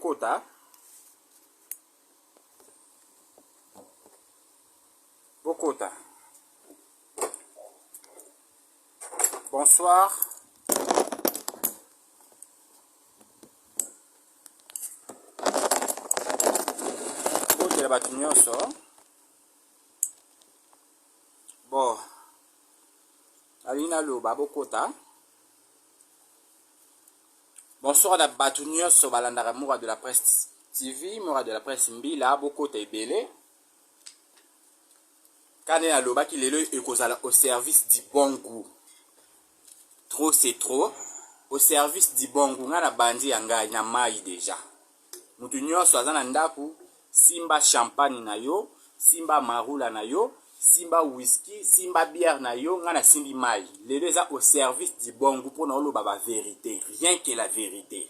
Bokota. Bokota. Bonsoir. Bokota batu nyonso. Bon. Alina Loba Bokota. Bonsoir à batu nyonso balandaka Moura de la Presse TV, Moura de la Presse Mbila, Bokota ebele. Kane na Loba qui lelo ekozala au service du bon goût. Trop c'est trop. Au service du bon goût. Nga na bandi yanga na mai déjà. Mutu nyonso aza na ndaku, simba champagne na yo, simba marula na yo, simba whisky, simba bière na yo, nga na simbi mai. Lelo eza au service du bon goût pour na oloba ba vérité, rien que la vérité.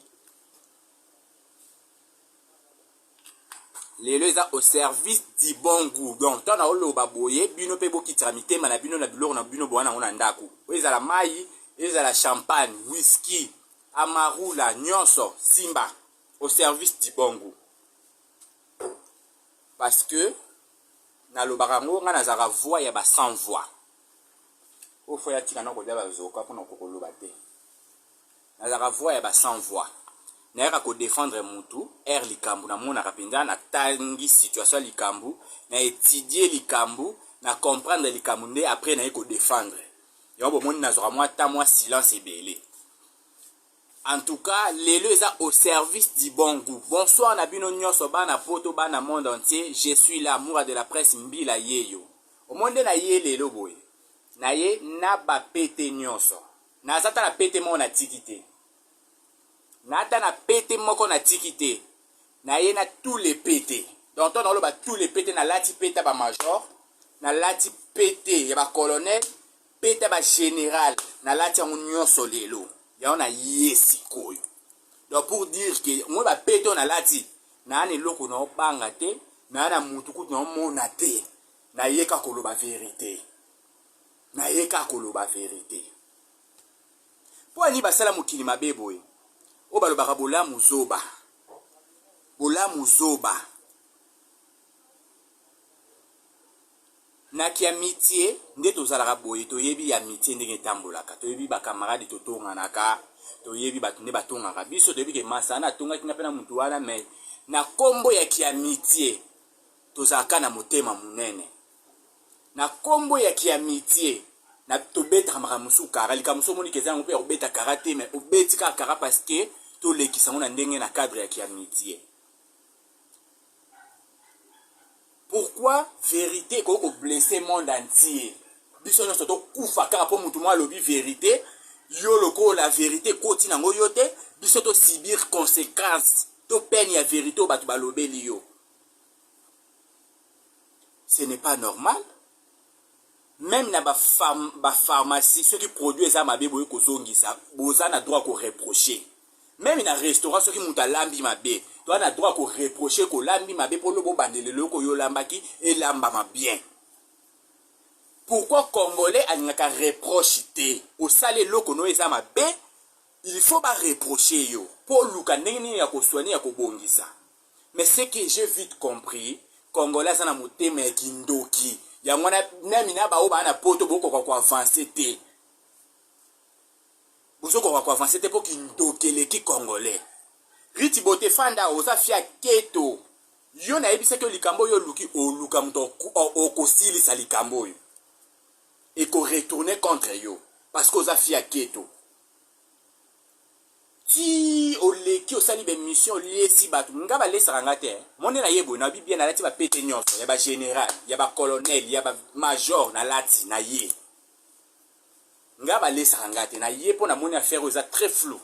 Lelo eza au service du bon goût. Donc tant na oloba boye, bino pe bokitira mitema na bino na biloko na bino boana ngona ndaku. Eza la mai, eza la champagne, whisky, amarula, nyonso, simba. Au service du bon goût. Parce que, na lo barango, nga nazara voix ya ba sans voix. Au faut ya tika na ko deba zoka pour na ko lo bate. Nazara voix ya ba sans voix. Na yaka ko défendre mutu, likambu na mona kapinda na tangi situation likambu, na étudier likambu, na comprendre likambu nde après na ko défendre. Ya bo moni nazara moi ta moi silence ebele. En tout cas, lelo eza au service du bon goût. Bonsoir Nabino Nyonso, bana poto, bana monde entier. Je suis là, Moura de la Presse Mbila yeyo. Au monde na ye lelo boy. Na ye na ba pete nyonso. Na zata na pete mo na tikite. Na ta na pete moko na tikite. Na ye na tous les pete. Donc on a tous les pete na lati pete ba major, na lati pete ya ba colonel, pete ba général, na lati nyonso lelo. Ya on a yesi koyo. Donc pour dire que moi ba péton na lati na ane loko na opanga te na ana mutuku na mona te na yeka koloba vérité. Na yeka koloba vérité. Po ani basala mokili mabe boye. O balobaka bola muzoba. Bola muzoba. Na ki amitié nde tozalaka boye toyebi ya amitié ndenge tambolaka toyebi ba camarade totonganaka toyebi batu nde batongaka biso toyebi ke masana tongaki na pena mutu wana mais na kombo ya ki amitié tozalaka na motema munene na kombo ya ki amitié na tobeta makamusu kara likamusu moni kezana mpe obeta karate mais obeti ka kara parce que to lekisa ngona ndenge na cadre ya ki amitié. Pourquoi vérité qu'on blessé le monde entier? Biso no soto kufa kaka po mutu mwa lobi vérité, yo loko la vérité koti nango yote, biso to subir conséquences, to peine ya vérité o batu balobeli yo. Ce n'est pas normal. Même na ba pharmacie, ceux qui produisent ça mabe boye kozongisa, boza na droit ko reprocher. Même dans un restaurant, ceux qui montent à lambi mabe, tu as le droit de reprocher que lambi mabe pour le bon bandele le ko yo lambaki et lamba ma bien. Pourquoi Congolais a n'aka reprocher au salé loko no eza mabe, il faut pas reprocher yo. Pour luka ndenge ya ko soigner ya ko bongisa. Mais ce que j'ai vite compris, Congolais ça na motema ya kindoki. Ya ngwana na mina ba o ba na poto boko ko avancer te. Vous avez avancé pour qu'il ndokele ki congolais. Riti bote fanda oza fia keto. Yo na ebisa ke likambo yo luki o luka mto o kosili sa likambo yo. Et ko retourner contre yo parce que oza fia keto. Ti o leki o sali be mission liesi batu ngaba lesa ngate. Mone na yebo na bibia na lati ba pete nyonso, ya ba général, ya ba colonel, ya ba major na lati na ye. Nga ba lesa ngate na ye pona moni affaire oza très flou.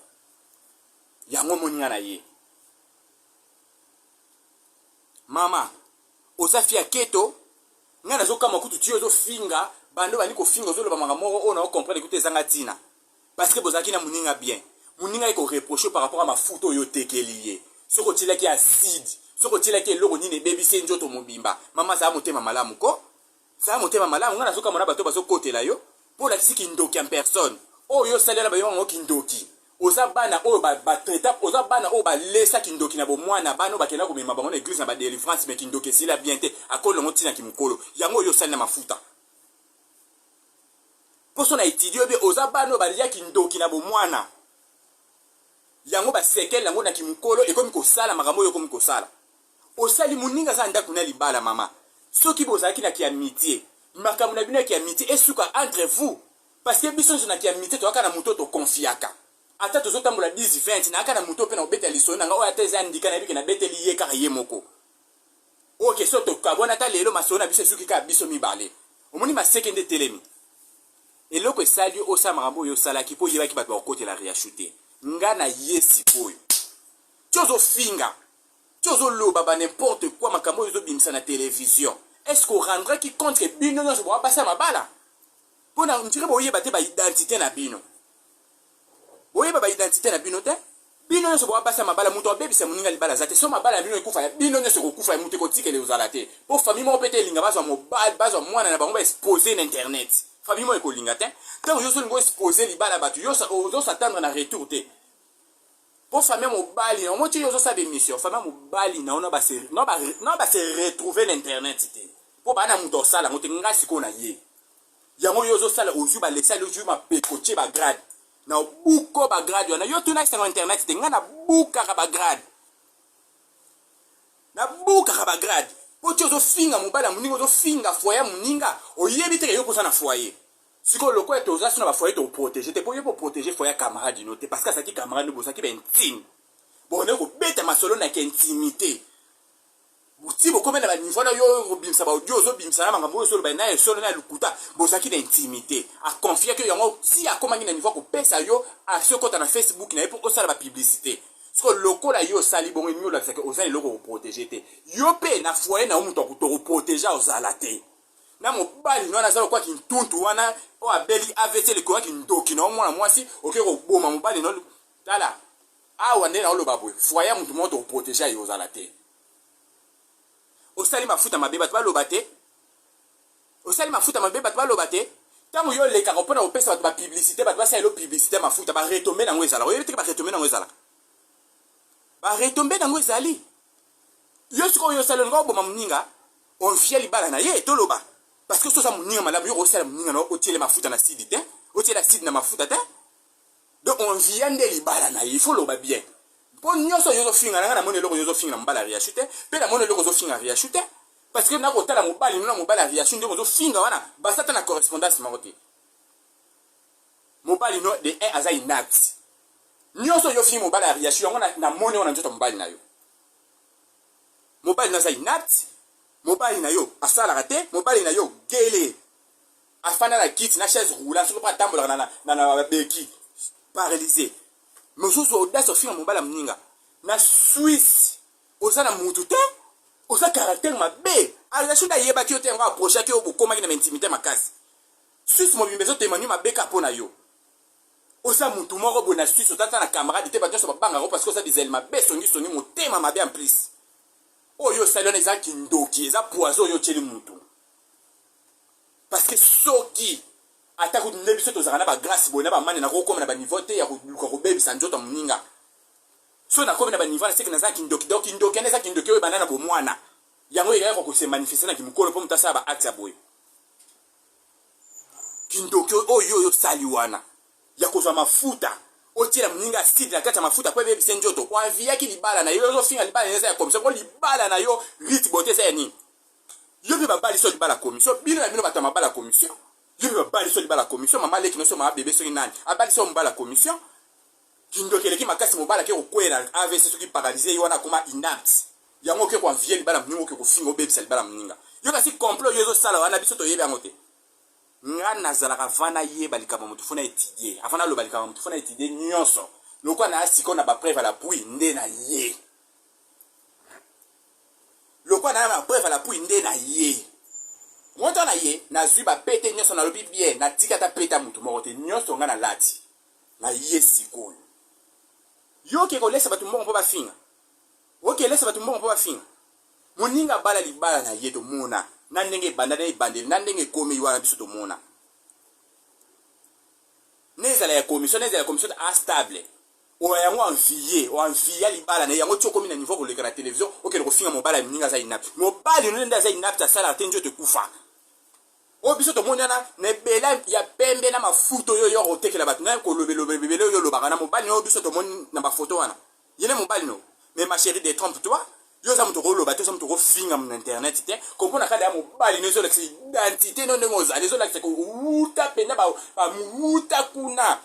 Yango moni na ye. Mama, oza fia keto, nga nazo kama kutu ti ozo finga, bando bani ko finga ozo loba manga moko ona o comprendre que tezanga tina. Parce que bozaki na muninga bien. Muninga iko reprocher par rapport à ma photo yo tekeliye. Soko tila ki acide, soko tila ki loko nini baby senjoto mobimba. Mama za motema malamu ko? Za motema malamu nga nazo kama na bato bazo kotela yo. Pour la kisi kindoki en personne. Oh yo salela ba yo ngo kindoki. oza bana oyo batraita oza bana oyo balesa kindoki na bomwana bana oyo bakenda komema bango na église na badelivrance me kindoki esila bien te akolongo ntina kimokolo yango oyo osali na mafuta poso na étudie oyo oza bana oyo balia kindoki na bomwana yango basekele yango na kimokolo ekomi kosala makambo oyo ekomi kosala osali moninga aza ndako na libala mama soki bozalaki na kiamitié makambo na bino ya kiamitié esuka entre vous parce que biso nyonso na kiamitié toyaka na moto tokonfiaka ata tozotambola 10-20 nayaka na moto mpe na kobetela lisolo nanga oyo ata eza ndika na yebike nabeteli ye kaka ye moko oke so tokabwana ata lelo masolo na biso esuki kaka biso mibale omoni maseke nde telemi eloko esali osala makambo oyo osalaki mpo oyebaki bato bakokotela riachute nga na ye sikoyo ti ozofinga ti ozoloba ba n'importe quoi makambo oyo ezobimisa na télévision est-ce qu'on rendrait compte que bino nyonso bokapasa mabala mpona ndire boyeba te baidentité na bino boyeba baidentité na bino te bino nyonso bokapasa mabala moto abebisa moninga libala aza te so mabala ya bino ekufa ya bino nyonso ekokufa ya moto ekotikele ozala te mpo famille moko mpe te elinga bazwa mobali bazwa mwana na bango baexpose na internet famille moko ekolinga te ntango yo olinga oexpose libala bato yo ozosatendre na retour te mpo famille mobali na omoti yo ozosala bemission famille mobali na ona base retrouve na internet te mpo baa na moto osala yango te nga sikoyo na ye yango yo ozosala ozwi balesali ozwi mapeko tie bagrade na buko bagrade wana yo tuna isango internet te nga na bukaka bagrade mpo ti ozofinga mobali ya moninga ozofinga foye ya moninga oyebi teke yo koza na foye sikoyo loko ete oza sino bafoye te oprotege te mpo yo poprotege foye ya camarade ino te parce que azalaki camarade bozalaki baintime bonde kobeta masolo na intimité ti bokomela baniveau na yo kobimisa baaudio ozobimisa na makambo oyo osoloba na esolo na lukuta bozalaki na intimité aconfiaki yo yango ti akomaki na niveau akopesa yo action ekota na Facebook na ye mpo osala bapublicité sikoyo lokola yo osali bongo emi olakisaki oza eloko koprotege te yo mpe na foye na yo moto akoprotege ozala te na mobali wana aza lokwaki ntuntu wana oyo abeli AVC lekolaki ndoki na omwana mwasi oke koboma mobali no tala awa nde na oloba boye foye ya motu moko tokoprotege ayo ozala te osali mafuta mabe bato baloba te osali mafuta mabe bato baloba te ntango yo olekaka mpona kopesa bato bapublicité bato basala elo publicité mafuta baretombe nango ezala oyebi teke baretombe nango ezala baretombe nango ezali yo sikoyo oyo osali olinga oboma moninga onvie libala na ye toloba parce que soza moninga malamu yo osala moninga na otiele mafuta na sidi te otiele sidi na mafuta te donc onvie nde libala na ye il faut loba bien mpo nyonso yo ozofinga nanga namoni eloko yo ozofinga na mobali ariachu te mpe namoni eloko ozofinga ariachu te parce que nakotala mobali nona mobali ariachu ndenge ozofinga wana basata na correspondance moko te mobali no de 1 aza inapte nyonso yo ofingi mobali ariachu yango namoni wana nzoto mobali na yo mobali no aza inapte mobali na yo asalaka te mobali na yo gele afanda na kiti na chaise roulant soki mpo atambolaka na babeki paralysé mosusu audace ofinga mobali ya moninga na Suisse oza na mutu te oza caractère mabe ariachu nde ayebaki yo te yango aprochaki yo bokomaki na baintimité makasi Suisse mobimba ezotemani mabeka mpo na yo oza mutu moko boye na Suisse oza ta na camarade te bato nyonso babangako parce que oza bizali mabe songisongi motema mabe en plus oyo osali wana eza kindoki eza poison oyo otieli mutu parce que soki ata nde biso tozalaka na bagrâce boye na bamani nakokoma na baniveau te ya koluka kobebisa nzoto ya moninga so nakomi na baniveau naseke naza kindoki donc kindoki ane eza kindoki oyo ebanda na bomwana yango ekayaka kosemanifeste na kimokolo mpo moto asala baacte ya boye kindoki oyo osali wana ya kozwa mafuta otiela moninga aside na kati ya mafuta mpo ebebisa nzoto oanviaki libala na yo ozofinga libala eza ya commission mpo libala na yo rite bote eza ya nini yo mpe babali so libala commission bino na bino bato ya mabala commission yo mpe babali so libala commission mama leki noso mama bebe soki nani abali so mobala commission kindoki eleki makasi mobala ke kokwela AVC soki paralyse ye wana akoma inapte yango oke koanvie libala moninga oke kofinga obebisa libala moninga yo kasi complot yo ezosala wana biso toyebi yango te nga nazalaka vana yeba likambo motu fona étudier afana aloba likambo motu fona étudier nyonso lokwa na asiko na bapreuve à l'appui nde na ye lokwa na bapreuve à l'appui nde na ye moto na ye nazwi bapete nyonso nalobi bien natika ata peta motu moko te nyonso nga nalati na ye sikoyo yo oke kolesa bato mbongo mpo bafinga okelesa bato mbongo mpo bafinga moninga bala libala na ye tomona na ndenge ebanda na ebandeli na ndenge ekomi wana biso tomona nezala ya commission instable oyango envie libala na yango tio komi na niveau koleka na télévision okende kofinga mobala mninga za inapte mobali no nda za inapte asala te njo te kufa o biso to monana na bela ya pembe na mafuto yo kotekela bato na kolobelobele yo lobaka na mobali no biso to moni na bafoto wana yene mobali no mais ma chérie détrompe-toi yo za muto koloba te za muto kofinga na internet te komona kada ya mobali no zo la identité no ndenge ozali zo la ko uta penda ba muta kuna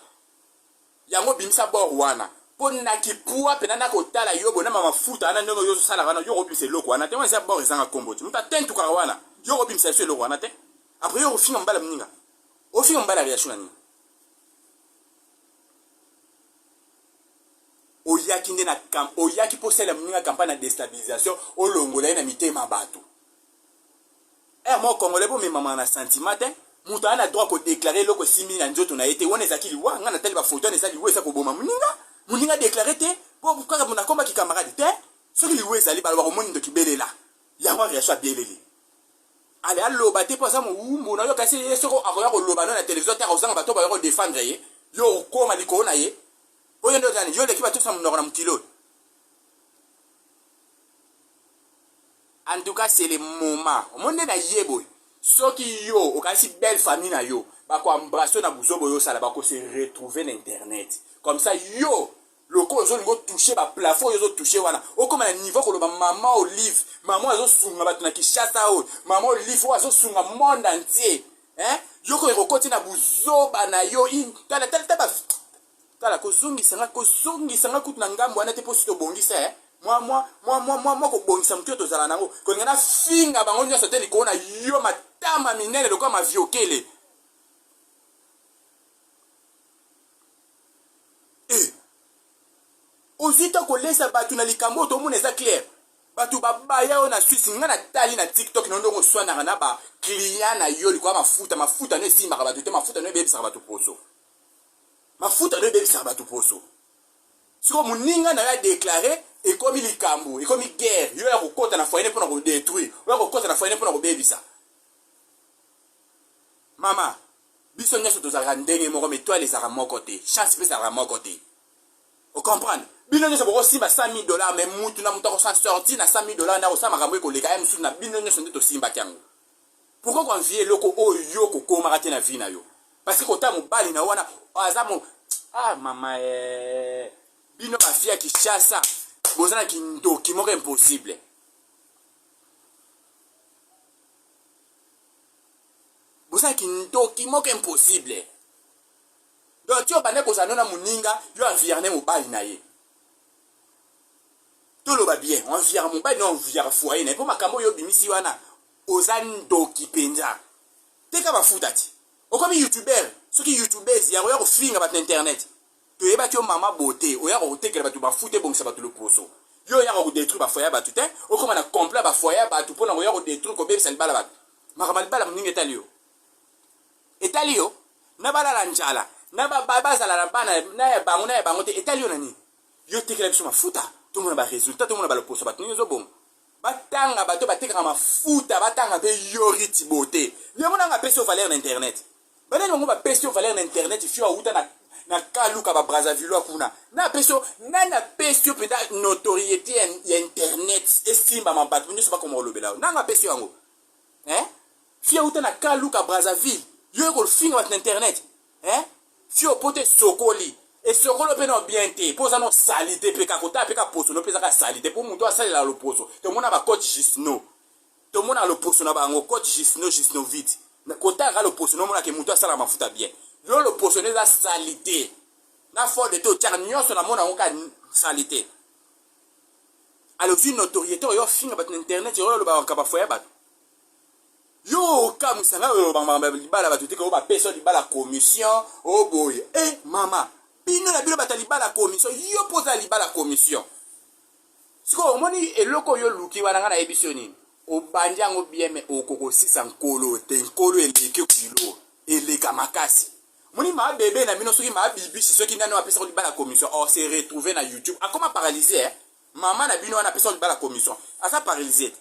yango bimisa bor wana pona kipua pena na kotala yo bona mafuta ana ndenge yo sala wana yo robimisa loko wana te wana bor ezanga kombo ti muta tentu ka wana yo robimisa so loko wana te après yo finga mbala mninga o finga mbala réaction nani oyaki nde na oyaki posela mninga campagne de déstabilisation olongola na mitema bato mo congolais bo mema na sentiment te mutu ana droit ko déclarer loko simi na nzoto na ete wona ezaki liwa nga na tali ba photo na ezali liwa eza koboma muninga déclarer te po kaka muna komba ki camarade te soki liwa ezali balo ba komoni ndo kibelela yango réaction bieleli ale aloba te po sa mo na yo kasi soko akoya ko loba na télévision te akosanga bato ba yo défendre ye yo koma likolo na ye oyo ndo tani yo leki bato sa munoko na mukilo. En tout cas c'est le moment au monde na yebo soki yo okasi belle famille na yo ba ko embrasser na buzobo yo sala ba ko se retrouver na internet comme ça yo loko zo ngo toucher ba plafond yo zo toucher wana okoma na niveau ko lo ba mama Olive mama zo sunga bato na Kishasa o mama Olive wa zo sunga monde entier yo ko rekoti na buzoba na yo tala tala ko zungisa nga kutu na ngambo wana te po sito bongisa moi ko bongisa mtu to zala nango ko ngana finga bango nyoso te likona yo matama minene lokwa maviokele ozita ko lesa batu na likambo to mona eza clair batu babaya o na Suisse ngana tali na TikTok no ndongo swana na ba client na yo likwa mafuta no simba ka batu te mafuta no bebisa ka batu poso mafuta no bebisa ka batu poso siko muninga na ya déclarer ekomi likambo ekomi guerre yo ya kokota na foyer pona ko détruire yo ya kokota na foyer pona ko bebisa mama biso nyaso tozaka ndenge moko mais toi les moko te chance pe za moko te o comprendre bino nyaso boko simba $100,000 mais mutu na mutu ko sorti na $100,000 na ko sama kambo ko leka musu na bino nyaso nde to simba kyango pourquoi qu'on vie loko oyo ko koma te na vie na yo parce que kota mobali na wana azamo mama bino ba fia Kishasa bozana ki ndoki moko impossible bozana ki ndoki moko impossible donc tu obane ko zanona muninga yo environner mobali na ye tout le va bien on environner mobali non environner foyer na po makambo yo bimisi wana ozani ndoki penza teka bafuta ti okomi youtuber soki youtubers ya ko finga ba internet to yeba ki o mama beauté oya ko tekela batu bafute bongisa batu le poso yo ya ko détruire ba foyer batu te okoma na complet ba foyer batu pona ko ya ko détruire ko bebisa libala batu makamali bala mninga etalio na bala la njala na baba zala la bana na ya bango te etalio nani yo tekela biso mafuta to mona ba résultat to mona ba le poso batu nzo bon batanga bato bateka mafuta batanga pe yoriti beauté yo mona nga pesi valeur na internet bana ngo ba pesi valeur na internet fio uta na kaluka ba Brazzaville kuna na peso penda notoriété ya internet estimba mabatu nyo soba komo lobela na peso yango fia uta na kaluka Brazzaville yo ko finga na internet fio pote sokoli et sokolo pe no bien te poza no salite pe ka kota pe ka poso no peza ka salite po muto asali la lo poso to mona ba coach Gisno to mona lo poso na bango coach Gisno vite na kota ka lo poso no mona ke muto asala mafuta bien yo le poisonner la salité na fort de tout tiens nyonso na mona ngoka salité alors une notoriété yo finga bat internet yo lo ba ka ba foya bat yo ka musanga yo ba libala bat te ko ba peso libala commission oh boy mama bino na bino batali bala commission yo posa libala commission siko moni eloko yo luki wana ngana ebisioni o banjango bien mais okoko 600 nkolo te nkolo eleke kilo eleka makasi moni ma bébé na bino soki ma bibi soki ndani apesa ko libala commission or se retrouver na YouTube akoma paralysé maman na bino wana apesa ko libala commission asa paralysé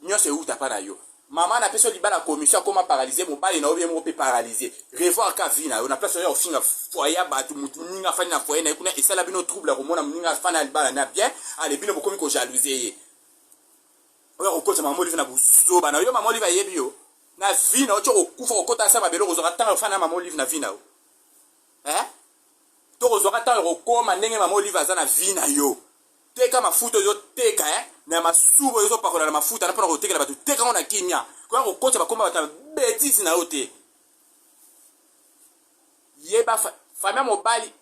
nyose uta para yo maman na peso libala commission koma paralysé mobali na obie mo pe paralysé revoir ka vie na yo na place yo finga foyer batu mutu ninga fani na foyer na kuna esala bino trouble ko mona ninga fana libala na bien ale bino bokomi ko jalouser oyo kokoza maman olive na buzoba na yo maman olive yebi yo na vie na ocho okufa okota sa mabelo kozaka tanga fana maman olive na vie na yo to kozaka tanga kokoma ndenge maman olive aza na vie na yo teka mafuta yo teka na masubo yo pakola na mafuta na pona ko tekela batu teka ngona kimia ko ko kota bakoma bata betisi na yote yeba famia mobali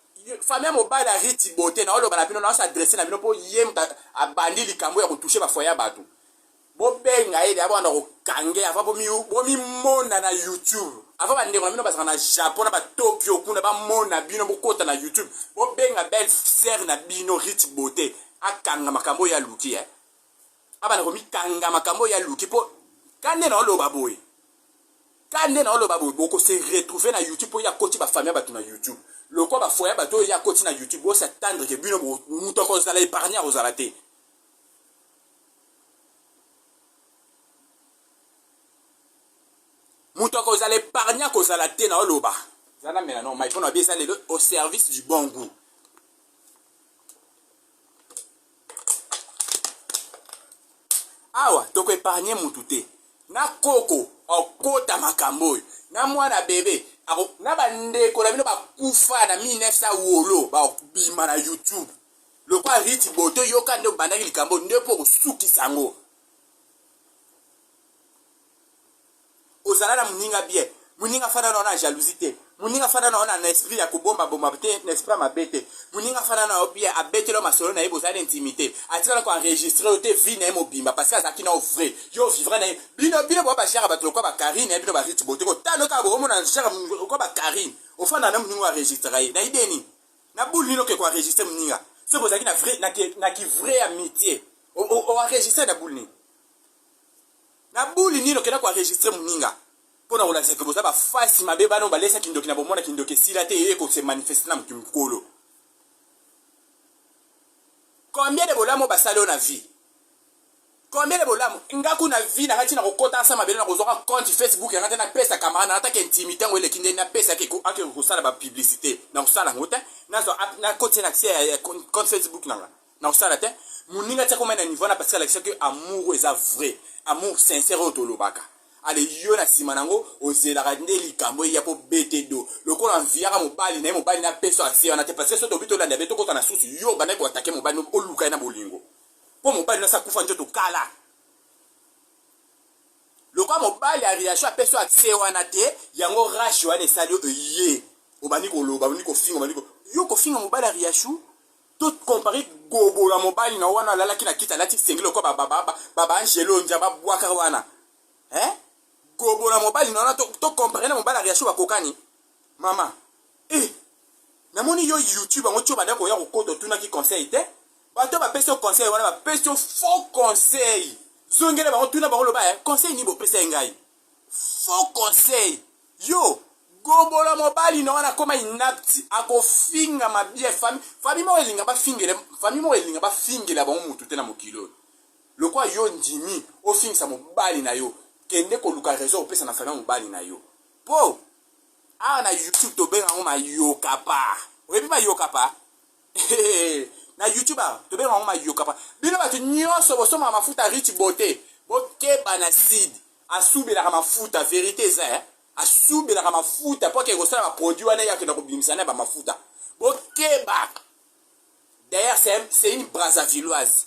a riti bote na olo bana bino na s'adresser na bino po yem abandi likambo ya ko toucher ba foya batu bo benga ide abo na ko kange ava bo mi mona na YouTube ava bande ko bino basaka na Japon na ba Tokyo kuna ba mona bino bo kota na YouTube bo benga belle sœur na bino riti bote akanga makambo ya luki abana ko mikanga makambo ya luki po kande na oloba boy boko se retrouver na YouTube po ya koti ba famille batu na YouTube loko ba foya bato ya koti na YouTube bo s'attendre que bino muto ko zala épargner aux alaté muto ko zala épargner ko zala te na oloba zana mena non mais pona bien ça au service du bon goût. Awa toko épargner mutu te na koko okota makambo na mwana bébé ako na bandeko na bino bakufa na 1900 wolo ba bima na YouTube lokwa riti boto yoka ndo bandaki likambo ndepo kosuki sango ozala na muninga bien muninga fana na jalousie te muninga fana na esprit ya kubomba bomba te n'esprit mabete muninga fana na bien abetelo masolo na yebo zala intimité atika ko enregistrer te vie na mobimba parce que azaki na vrai yo vivra na bino ba shara batlo ko ba Karine bino ba riti bote ko tano ka bo mona shara ko ba Karine o fana na muninga enregistrer na ideni na buli no ke ko enregistrer muninga c'est pour ça qu'il na vrai na ki vrai amitié o enregistrer na buli ni no ke na ko enregistrer muninga pona ola seke boza ba fasi mabe bano balesa kindoki na bomona kindoki sila te yeye ko se manifester na mkimkolo. Combien de bolamo basalo na vie? Combien de bolamo ngaku na vie na hati na kokota sa mabele na kozoka compte Facebook ya ngata na pesa kamana na atake intimité ngwele kinde na pesa ke ko ake ko sala ba publicité na ko sala ngota na zo na côté na accès compte Facebook na ko sala te muninga tsa ko mena niveau na parce que l'action que amour est vrai amour sincère otolobaka ale yo na simanango ozela rande likambo ya po betedo loko na viaka mobali na peso accès wana te parce que soto bito landa beto ko na susu yo bana ko attaquer mobali o luka na bolingo po mobali na sa kufa njoto kala loko mobali a réaction peso accès wana te yango rashi wana esalio ye obani ko loba bani ko finga bani ko yo ko finga mobali a réaction tout comparer gobo la mobali na wana lala kina kita lati sengelo ko baba angelo njaba bwaka wana gobo na mobali na to comprendre na mobali réaction bakokani mama na moni yo YouTube ngo tioba ndako ya kokoto tuna ki conseil te bato ba peso conseil wana ba peso faux conseil zongele ba tuna ba loba conseil ni bo pesa ngai faux conseil yo gobo la mobali na wana koma inapti akofinga mabie famille mo elinga ba fingela ba mutu te na mokilo lokwa yo ndimi o fingisa mobali na yo kende ko luka réseau opesa na famille mobali na yo po na YouTube to benga ngoma yoka pa oyebi ma yoka pa na YouTube to benga ngoma yoka pa bino batu nyonso bosoma mafuta rich beauté bokeba na seed asubela ka mafuta vérité za asubela ka mafuta po ke kosala ba produit wana ya ke na ko bimisa na ba mafuta bokeba d'ailleurs c'est une Brazzavilloise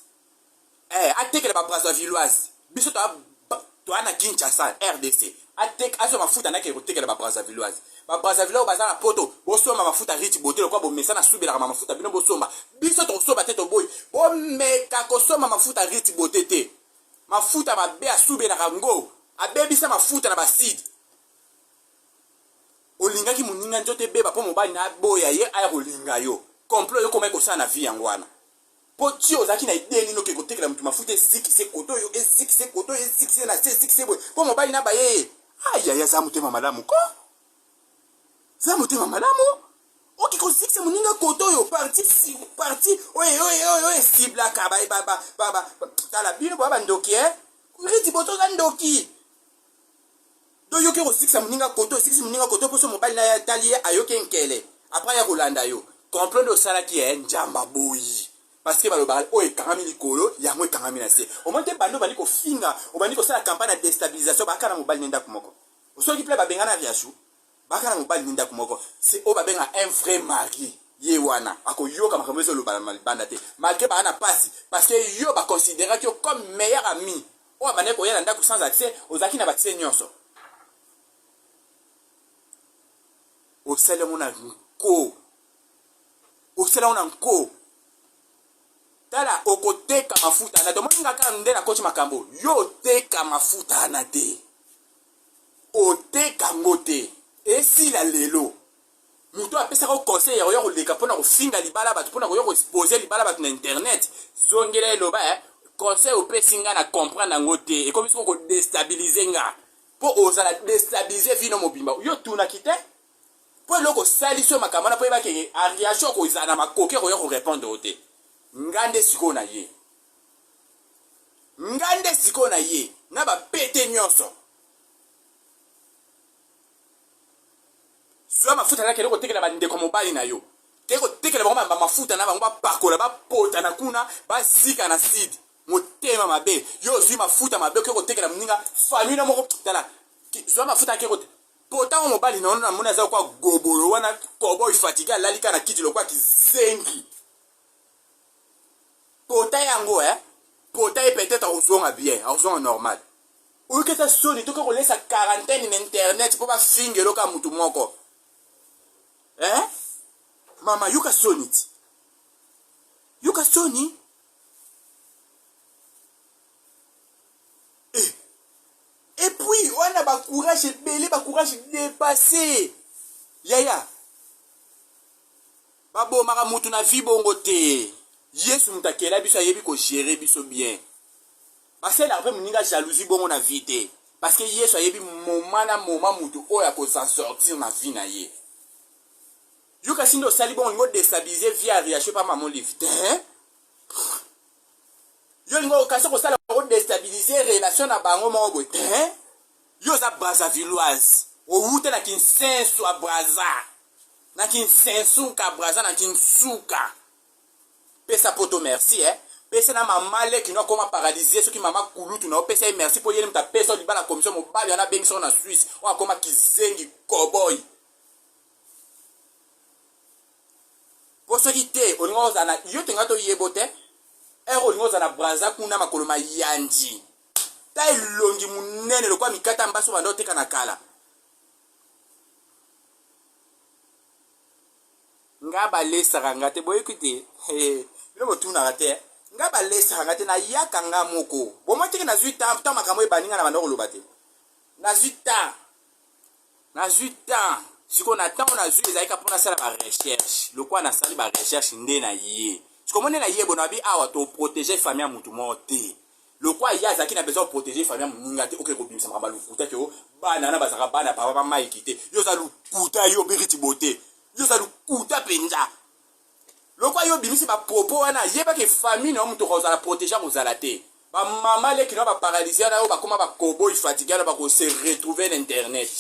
atekele ba Brazzavilloise biso to ana Kinshasa RDC atek aso mafuta na ke kotekela ba Brazzavilloise bazana poto bosoma mafuta rich beauté lokwa bo mesana subela ka mafuta bino bosoma biso to soba te to boy bo meka kosoma mafuta rich beauté te mafuta mabe asubela ka ngo abebisa mafuta na basidi olingaki muninga njote beba po mobali na boya ye aya kolinga yo complot yo koma ko sana vie yangwana po ti ozaki na idée nino ke kotekela mutu mafuta eziki se koto yo na se boy po mobali na baye aya za mutema malamu ko za mutema malamu okiko ziki muninga koto yo parti oye cible ka ba tala bino ba ndoki riti boto za ndoki do yoke kosikisa moninga koto osikisi moninga koto mposo mobali na ye tali ye ayoke nkele apres ya kolanda yo complot nde osalaki ye njamba boyi parce que balobaka oyo ekangami likolo yango ekangami na se omoi te bando obandi kofinga obandi kosala campagne ya déstabilisation baka na mobali ne ndako moko soki mpe babenga na riachu baka na mobali ne ndako moko c'est oyo babenga un vrai mari ye wana akoyoka makambo ezolobala na libanda te malgré baa na pasi parce que yo baconsidéraki yo comme meilleur ami oyo abandaki koya na ndako sans accès ozalaki na bakise nyonso osala yango na nko osala yango na nko tala okoteka mafuta na tomoni ngaka nde na kochi makambo yo oteka mafuta na te oteka ngo te esila lelo mutu apesaka conseil ya koya koleka mpona kofinga libala bato mpona koya koexpose libala bato na internet zongela eloba conseil opesi nga na comprendre yango te ekomi soko kodestabilize nga mpo ozala destabilize vino mobimba yo tunaki te mpo eloko osalisi yo makambo wana mpo yebakeke ariation kozala na makoki koya korépondre o te nga nde sikoyo na ye nga nde sikoyo na ye na bapete nyonso zwa mafuta na kende kotekela bandeko mobali na yo te kotekela bango bamafuta na bango bapakola bapota na kuna basika na side motema mabe yo ozwi mafuta mabe oke kotekela moninga famille moko tala zwa mafuta ake kote potango mobali na ono na mona aza kwa gobolo wana kobo ifatige alalika na kiti lokwa kizengi pota yango pota ye peut-être akozonga bien akozonga normal oyokesa soni toke kolesa quarantaine na internet mpo bafinga eloka mutu moko mama yoka soni ti yoka soni et puis wana bacourage ebele bacourage dépassé yaya babomaka mutu na vi bongo te yesu mutu akela biso ayebi kogere biso bien basala mpe moninga jalousie bongo na vi te parce que yesu ayebi moma na moma mutu oyo akosa sortir na vi na ye yo kasi nde osali bongo lingo déstabilise vie ya riache pa mamo live te yo lingo kasi kosala kodestabilize relation na bango moko boye te yo oza brazavilloise owute na kinsenso ya braza na kinsensuka braza na kinsuka pesa poto merci pesa na mama leki no akoma paralysie soki mama kulutu na opesa ye merci po yele mutu apesa libala commission mobali wana abengisa na Suisse oyo akoma kizengi cowboy po soki te olingo ozala yo tenga toyebo te ero olingo ozala na braza kuna makolo mayandi ta elongi munene lokwa mikata mbaso banda oteka na kala nga balesaka nga te boyebi te bino botunaka te nga balesaka nga te nayaka nga moko bomoi teke nazwi temps makambo ebaninga na banda koloba te nazwi temps sikoyo na ntango nazwi ezalika mpo nasala barecherche lokwa nasali barecherche nde na ye sikomo nde na ye bona abi awa toprotege famille ya mutu moko te lokwa ye azalaki na besoin oprotege famille ya moninga te oke kobimisa makambo ya lukuta ke o bana na bazalaka bana papa bamaiki te yo oza lukuta yo obiriti bote yo oza lukuta mpenza lokwa yo obimisi bapropo wana yebake famille na yo mutu kozala protege kozala te bamama leki na baparalysie wana oyo bakoma bakobo ifatige wana bakose retrouve na internet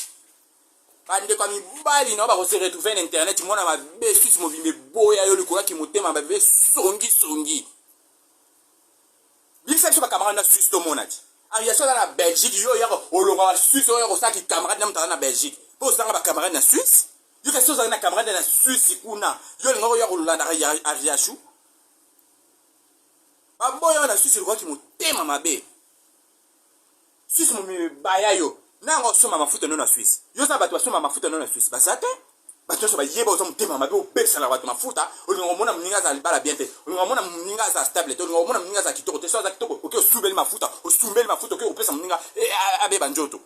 bandeko ya mibali na bakose retrouve na internet mona mabe susi mobimbe boya yo likolaki motema babe songi bilisa biso bakamarade na Suisse tomona ti ariaso aza na Belgique yo oyaka olongwa na Suisse oyo osalaki camarade na moto aza na Belgique mpo ozalanga bakamarade na Suisse yo kasi ozalaki na camarade na Suisse kuna yo olingaka oya kolanda ariashu baboya oyo na Suisse likolaki motema mabe Suisse momimi baya yo nanga osomba mafuta no na Suisse yo za bato basomba mafuta no na Suisse baza te bato nyonso bayeba oza motema mabe obesalaka bato mafuta olinga komona moninga aza libala bien te olinga komona moninga aza stable te olinga komona moninga aza kitoko te so aza kitoko oke osumbeli mafuta oke opesa moninga abeba nzoto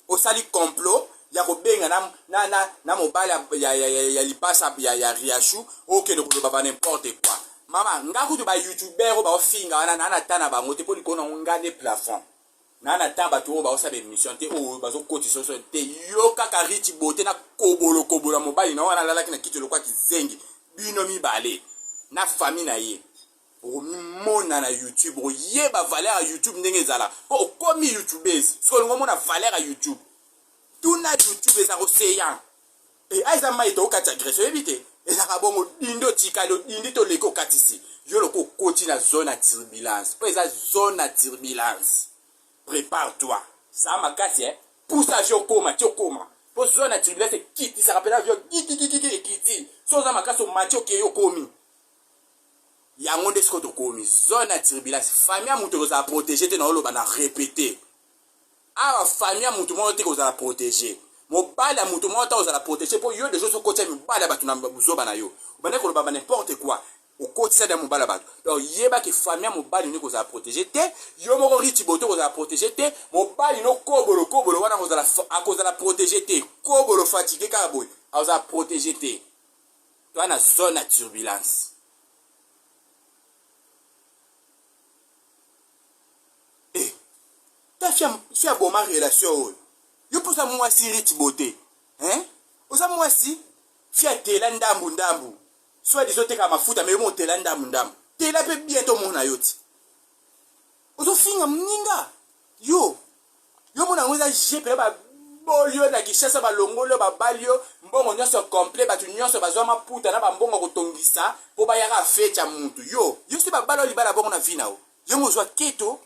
osali complot ya kobenga na mobali ya lipasa ya riachu okende koloba ba n'importe quoi mama nga kutu ba youtuber oyo baofinga wana na ta na bango te mpo likolo nango nga nde plafond na ta bato oyo baosala émission te oyo bazokotisa oso te yo kaka riti bote na kobolo mobali na wana alalaki na kiti lokwa kizengi bino mibale na famille na ye mona na YouTube yeba valeur à YouTube ndenge zala po komi YouTubeuse so ngo mona valeur à YouTube tuna YouTube eza koseya et aiza mai to kata agression ebite eza ka bongo dindo tikalo dindi to leko katisi yo loko koti na zone à turbulence po eza zone à turbulence prépare-toi ça makasi pousse avion koma tiokoma po zone à turbulence kiti ça rappelle avion kiti so za makasi o matio ke yo komi yango nde siko tokomi zone ya turbulence famille ya mutu kozala protégé te na oloba na répété awa famille ya mutu moko te kozala protégé mobali ya mutu moko te kozala protégé mpo yo deja sokotia mibali ya bato na buzoba na yo obande koloba ba n'importe quoi okotisa da mobali ya bato donc yebaki famille ya mobali nde kozala protégé te yo moko riti boto kozala protégé te mobali no kobolo wana akozala protégé te kobolo fatigué kaka boye akozala protégé te to wana zone ya turbulence. Ta fia boma relation yo posa mwasi rich beauté osa mwasi fia tela ndambu soit disons te ka mafuta mais mo tela ndambu tela pe bientôt mona yoti ozo finga mninga yo mona ngoza jepe ba bolio na kishasa ba longolo ba balio mbongo nyonso complet batu nyonso bazwa maputa na ba mbongo kotongisa po ba yaka fecha muntu yo si ba balo libala bongo na vina yo ngozwa keto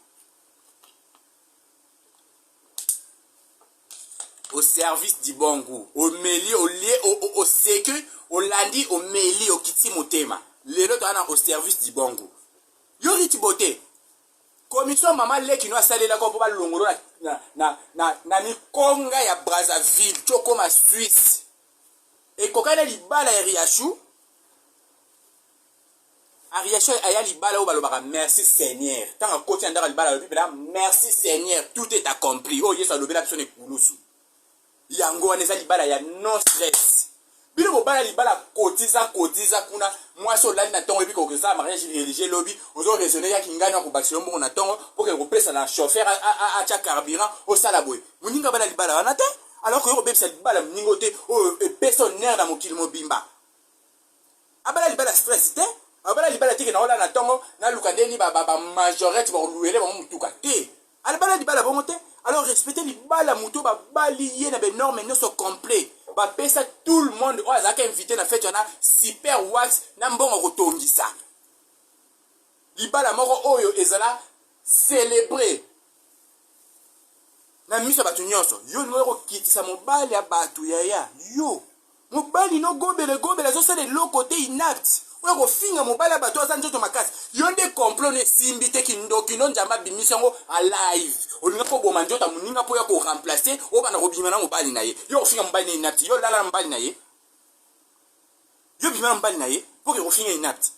au service du bon goût, au meli, au lié, au sécu, au lundi, au meli, au kiti motema. Les autres au service du bon goût. Yori tibote. Commission maman le qui nous a salé la pour longoro na ni konga ya Brazzaville, choko ma Suisse. Et kokana li bala ya Riachou. Ariachou aya li bala au balobara merci Seigneur. Tant que côté andara li bala merci Seigneur, tout est accompli. Oh yeso lobela sonne kulusu. Yango waneza libala ya no stress bino bobala libala kotiza kuna mwaso lali na tongo ebi ko kesa mariage religieux lobby ozo raisonner ya kingana ko bakiselo mbongo na tongo pour que ko pesa na chauffeur a cha carburant au salaboy muninga bala libala wana te alors que yo bebisa libala muningo te o pesa nerf na mokili mobimba abala libala stress te abala libala tike na ola na tongo na lukandeni ba majorette ba louele ba mutuka te alibala libala bongo te. Alors respectez les balles muto ba balier na ben normes non sont complets. Ba pesa tout le monde. Oh azaka invité na fête on a super wax na mbongo kotongisa. Li bala moko oyo ezala célébrer. Na miso batu nyonso. Yo ngoko kitisa mobali ya batu yaya. Yo. Mobali no gobele zo sala le côté inapte. Oyo ko finga mobali ya batu aza nzoto makasi. Yo nde complot ne simbi te kino njamba bimisongo a live. Olinga ko boma njota muninga po ya ko remplacer o bana ko bimana mobali na ye. Yo ko finga mobali na inapte. Yo lala mobali na ye. Yo bimana mobali na ye po ko finga inapte.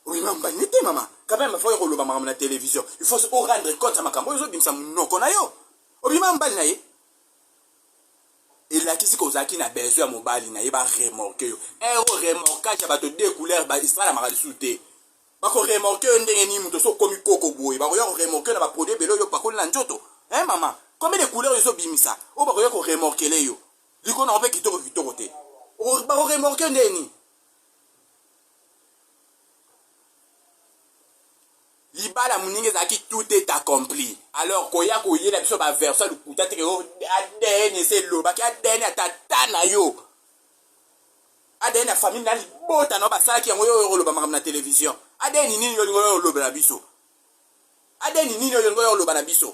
O bimana mobali ne te mama. Quand même faut ko loba mama na télévision. Il faut se rendre compte à makambo yo bimisa munoko na yo. O bimana mobali na ye. Et là, qui s'est na besoin de mobile, na yeba remorquer. Remorquage, ba to deux couleurs, ba isra la marade souté. Ba ko remorquer ndenge ni muto so komi koko boy. Ba ko remorquer na ba produit belo yo pa ko na njoto. Maman, combien de couleurs yo bimisa? O ba ko remorquer le yo. Liko na ope kitoko te. O ba ko remorquer ndeni. Libala muninge zaki tout est accompli. Alors koya koye la biso ba version du kuta te ko ADN c'est lo ba ki ADN atata na yo. ADN na famille na bota no ba sala ki yango yo lo ba makam na télévision. ADN nini yo lo ba na biso. ADN nini yo lo ba na biso.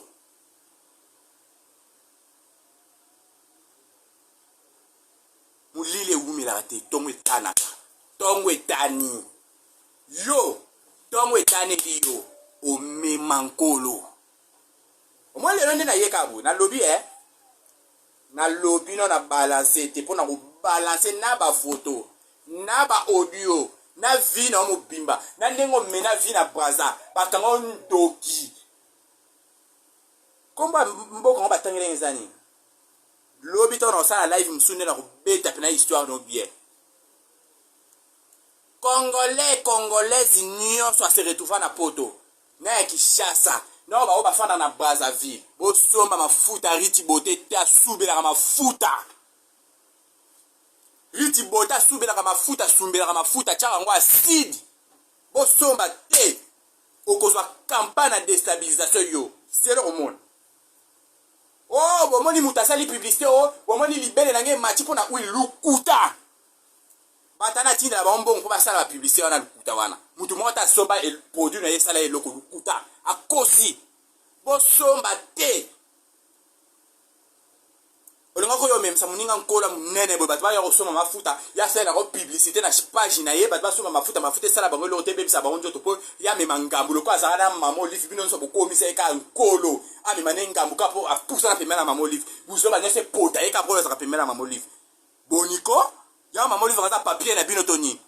Mulile wumila te tongo etanaka. Tongo etani. Yo tongo etane liyo o memankolo o mo lelo na yekabu na lobby na lobby no na balancer te pona ko balancer na ba photo na ba audio na vie na mobimba na ndengo mena vie na Brazza bakango ndoki komba mboko ngo batangele ngezani lobby to na sala live msune na ko beta pena histoire no bien Congolais nyonso a se retrouver na poto na Kinshasa na ba bafanda na Brazzaville bo somba mafuta riti bote ta subela mafuta riti bote subela mafuta sumbela mafuta chaka ngo acide bosomba te okozwa campagne ya déstabilisation yo selo komona oh bomoni mutu asali publicité oh bomoni libele na nge mati mpona ui lukuta batana tinda ba mbongo mpo basala ba publicité wana lukuta wana mutu moko ta somba produit na ye sala eloko lukuta akosi bosomba te olinga koyo memisa muninga nkola munene boye bato baya kosomba mafuta ya sala ko publicité na page na ye bato basomba mafuta esala bango eloko te bebisa bango nzoto mpo ya mema ngambu loko azala na mama olive bino nyonso bokomisa ye ka nkolo amema ne ngambu ka mpo apusa na pembeni ya mama olive buzoba nyonso epota ye ka mpo ezaka pembeni ya mama olive boniko ya mama olive aza papier na bino to nini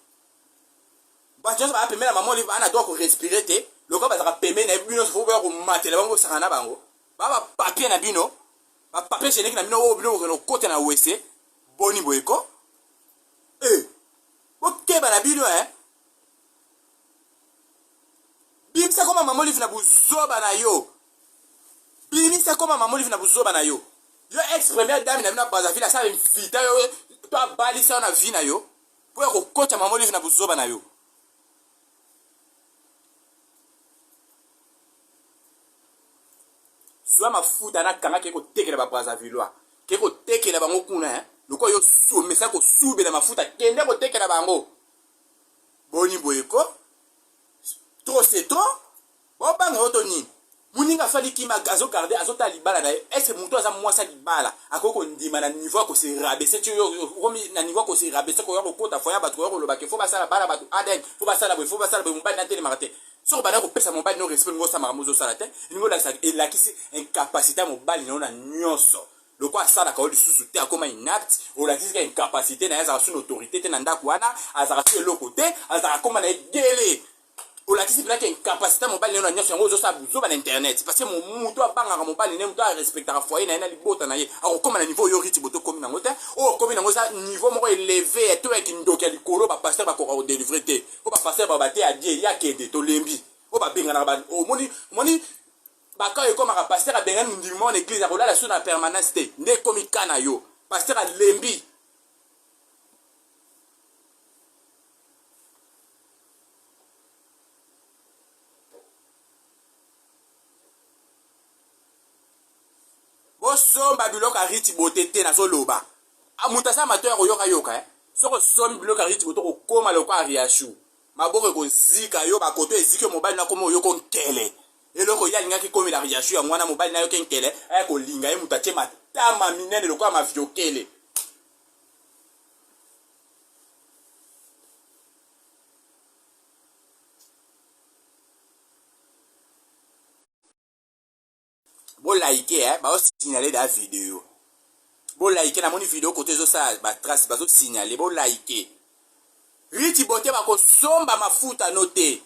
bato nyonso baya pembeni ya mama olive ana droit korespire te loko bazaka pembeni na ye bino nyonso fo boya komatela bango osanga na bango baba papier na bino papier génique na bino oyo bino okende okota na wese boni boyeko bokeba na bino bimisa koma mama olive na buzoba na yo bimisa koma mama olive na buzoba na yo yo ex première dame na bino ya Brazzaville asala invita yo to abalisa yo na vi na yo mpo ya kokota mama olive na buzoba na yo zwa mafuta na kanga ke kotekela ba Brazzavillois ke kotekela bango kuna loko yo somesa kosubela mafuta kende kotekela bango boni boyeko trop c'est trop bobanga oto nini muninga fali kima azo garder azota libala na est-ce mutu aza mwasa libala akoko ndima na niveau ko se rabaisser tu yo komi na niveau ko se rabaisser ko yo kota foya bato ko loba ke fo basala bala bato aden fo basala boy mobali na tele marate so bana ko pesa mobali no respect ngo sa maramuzo sala te ngo la sa elakisi incapacité mobali no na nyonso loko asala ka lisusu te akoma inapte olakisi ka incapacité na yaza sur autorité te na ndako wana azaka sur eloko te azaka koma na egele olakisi bila ke incapacité mobali no na nyonso yango ozosa buzoba na internet parce que mutu abangaka mobali ne mutu arespectaka foyer na ye na libota na ye akokoma na niveau oyo riti boto komi nango te oyo komi nango eza niveau moko élevé to yaki ndoki ya likolo bapaster bakoka kodélivre te po bapaster babate adie yakende tolembi oyo babenganaka omoni baka ekomaka paster abengani ndimimo na église akolala so na permanence te nde ekomi ka na yo paster alembi bosomba biloko ariti bote te nazoloba mutu asa mato ya koyoka yoka soko osombi biloko ariti bote kokoma loko ariashu maboko ekozika yo bakoto eziki yo mobali nakoma oyoko nkele eloko ye alingaki komela ariashu yango wana mobali na yoke nkele aya kolinga ye mutu atie matama minene loko ya maviokele bolaike baosignale da video bolaike namoni video kote ezosala batrace bazosignale bolaike riti bote bakosomba mafuta no te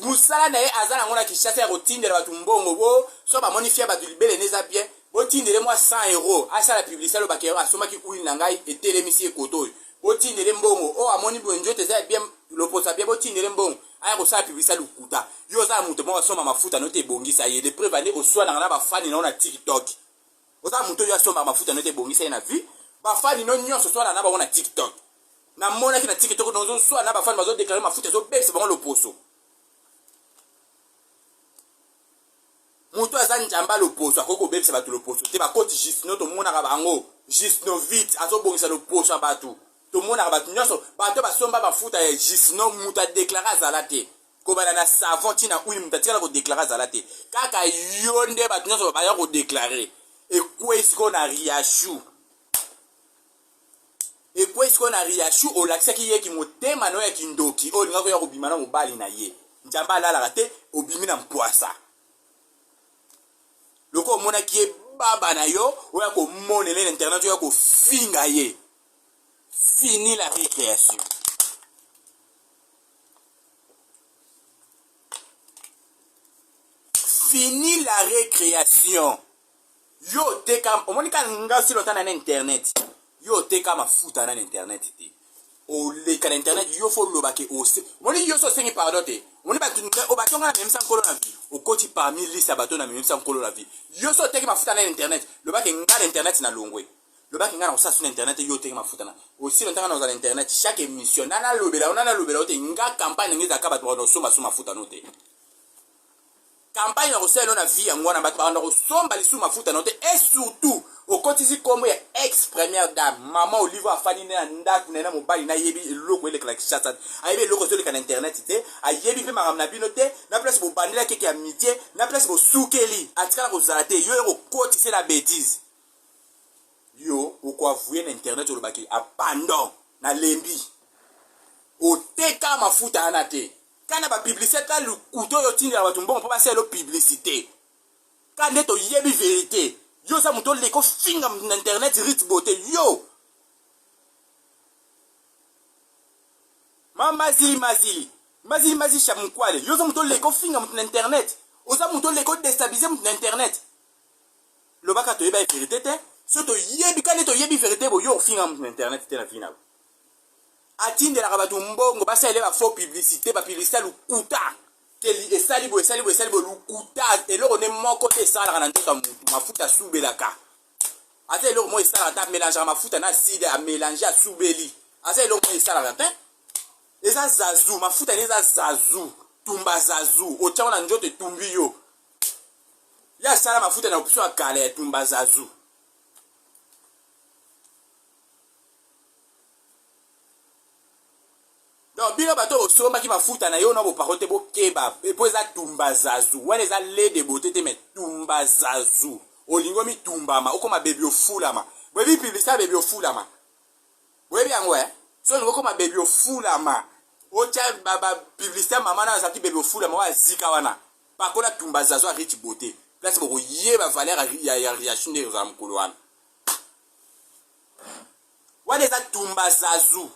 musala na ye aza nango na Kinshasa ya kotindela bato mbongo bo so bamoni fia bato libele neza bien botindele mwa 100 € asala publicité alobaka yo asomaki huile na ngai etelemisi ekoto oyo botindele mbongo o amoni bwenjote eza bien loposa bien botindele mbongo aya kosala publicité lukuta yo oza mutu moko asomba mafuta no te ebongisa ye de preuve ande koswanaka na bafani nango na TikTok oza mutu oyo asomba mafuta no te ebongisa ye na vie bafani no nyonso swana na bango na TikTok namonaki na TikTok nozoswana na bafani bazodeklare mafuta ezobebisa bango loposo mutu aza njamba loposo akoki kobebisa bato loposo te bakoti gisno tomonaka bango gisno vite azobongisa loposo ya bato tomonaka bato nyonso bato basomba bafuta ya gisno mutu adeklare azala te kobana na savon ntina huile mutu atikala kodeklare azala te kaka yo nde bato nyonso baya kodeklare ekwesiko na riashu ekwesiko na riashu olakisaki yeki motema no ya kindoki oyo olingaki oya kobima na mobali na ye njamba alalaka te obimi na mpwasa loko omonaki ye baba na yo oya komonela na internet oya kofinga ye fini la récréation fini la récréation yo teka omoni ka nga si lotana na internet yo teka mafuta na internet te oleka na internet yo fo lobake ose omoni yo so sengi pardon te omoni bato obatonga na memisa nkolo na vie okoti parmi liste ya bato na memisa nkolo na vie yo so teki mafuta na internet lobake nga na internet na longwe Le bac ngana ça sur internet yo te mafuta na. Aussi longtemps dans internet chaque émission nana lobela te nga campagne ngeza ka bato no somba suma mafuta no te. Campagne na oselo na vie yango na bato ba no somba li suma mafuta no te et surtout au kotisi comme ex première dame maman Olivier afani na ndaku na mobali na yebi loko ele kala kishasa ayebi loko zoli kana internet te ayebi pe maram na bino te na place bo bandela keke ya mitié na place bo soukeli atikala ko zalate yo eko kotisi la bêtise yo pourquoi avouer na internet le baki abandon na lembi o teka mafuta ana te kana ba publicité ka le couteau yo tindi ba tumbo pa ba selo publicité kana to yebi vérité yo sa muto leko finga na internet rit beauté yo mazili shamkwale yo sa muto leko finga na internet o sa muto leko déstabiliser na internet lo baka to yeba vérité te so to yebi kana to yebi vérité bo yo finga na internet te na final atinde la rabatu mbongo basa ele ba faux publicité ba publicité lu kuta keli esali bo lukuta eloko ne moko te sala kana ntoka mafuta subelaka ate eloko mo esala ta mélanger mafuta na acide a mélanger a subeli ate eloko mo esala ta eza zazu mafuta eza zazu tumba zazu otia na njote tumbi yo ya sala mafuta na option akale tumba zazu donc bino bato osomba ki mafuta na yo na bo parote bo keba epo eza tumba zazu wana eza lait de beauté te mais tumba zazu olingo mi tumbama okoma bebi ofulama bwebi publicité bebi ofulama bwebi yango so lingo koma bebi ofulama otia baba publicité mama na zaki bebi ofulama wa zika wana pakola tumba zazu a rich beauté place boko yeba valeur ya réaction de za mkolo wana wana eza tumba zazu.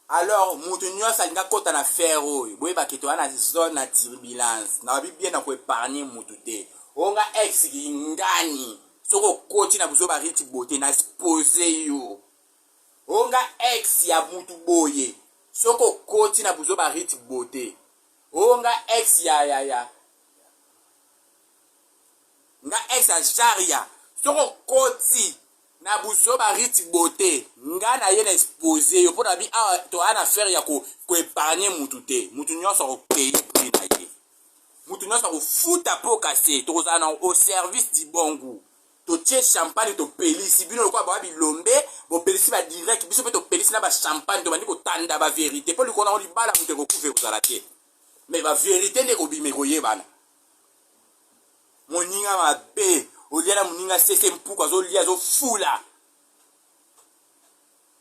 Alors, moutonyo salinga kota na ferro, boye baketo na zone na turbulence, na wabi bien na ko épargner moutute. Onga ex ngani, soko koti na buzo ba riti beauté na exposer yo. Onga ex ya mutu boye, soko koti na buzo ba riti beauté. Onga ex ya. Nga ex ya jaria, soko koti na buzo ba riti beauté nga na yena exposer yo pona bi to ana faire ya ko épargner mutu te mutu nyonso ko payer prix na ye mutu nyonso ko futa po kase to kozana au service du bon goût to tie champagne to pelisi bino ko ba bilombe bo pelisi ba direct biso pe to pelisi na ba champagne to bandi ko tanda ba vérité po likona oli bala mutu ko couvrir kozala te mais ba vérité ne ko bime ko yebana moninga mabe oliana muninga sese mpuka zo lia zo fula